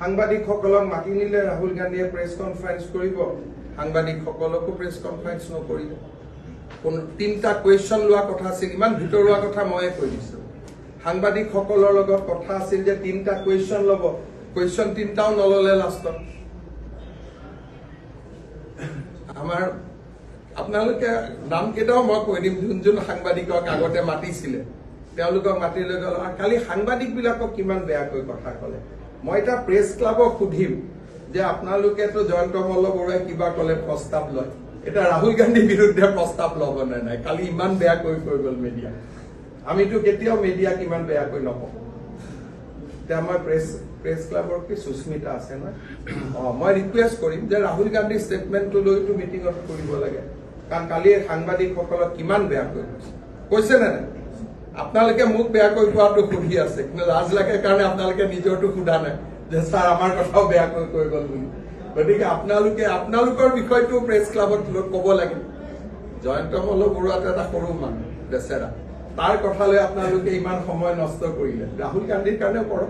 সাংবাদিকসকলক মাতি নিলে ৰাহুল গান্ধীয়ে প্ৰেছ কনফাৰেন্স কৰিব সাংবাদিকসকলকো প্ৰেছ কনফাৰেন্স নকৰিব কোন তিনটা কোৱেশ্চন লোৱা কথা আছিল ইমান ভিতৰুৱা কথা মই কৈ দিছো সাংবাদিকসকলৰ লগত কথা আছিল যে তিনটা কোৱেশ্চন ল'ব কোৱেশ্চন তিনটাও নললে লাষ্টত আমাৰ আপোনালোকে নাম কেইটাও মই কৈ দিম যোন সাংবাদিকক আগতে মাতিছিলে তেওঁলোকক মাতি লৈ গ'ল কালি সাংবাদিকবিলাকক কিমান বেয়াকৈ কথা ক'লে মই এটা প্ৰেছ ক্লাবক সুধিম যে আপোনালোকেতো জয়ন্ত মল্ল বৰুৱাই কিবা ক'লে প্ৰস্তাৱ লয় এটা ৰাহুল গান্ধীৰ বিৰুদ্ধে প্ৰস্তাৱ ল'ব নাই কালি ইমান বেয়াকৈ কৈ গ'ল মিডিয়া আমিতো কেতিয়াও মিডিয়া কিমান বেয়াকৈ নকওঁ এতিয়া আমাৰ প্ৰেছ ক্লাবৰ কি সুস্মিতা আছে না মই ৰিকুৱেষ্ট কৰিম যে ৰাহুল গান্ধীৰ ষ্টেটমেণ্টটো লৈতো মিটিঙত কৰিব লাগে কাৰণ কালি সাংবাদিকসকলক কিমান বেয়াকৈ কৈছে নে নাই আপোনালোকে মোক বেয়াকৈ কোৱাটো সুধি আছে কিন্তু লাজ লাগে কাৰণে আপোনালোকে নিজৰটো সোধা নাই যে ছাৰ আমাৰ কথাও বেয়াকৈ কৈ গ'ল বুলি গতিকে আপোনালোকৰ বিষয়টো প্ৰেছ ক্লাবত ক'ব লাগে জয়ন্ত মল্ল বৰুৱাটো এটা সৰু মানুহ বেচেৰা তাৰ কথালৈ আপোনালোকে ইমান সময় নষ্ট কৰিলে ৰাহুল গান্ধীৰ কাৰণে কৰক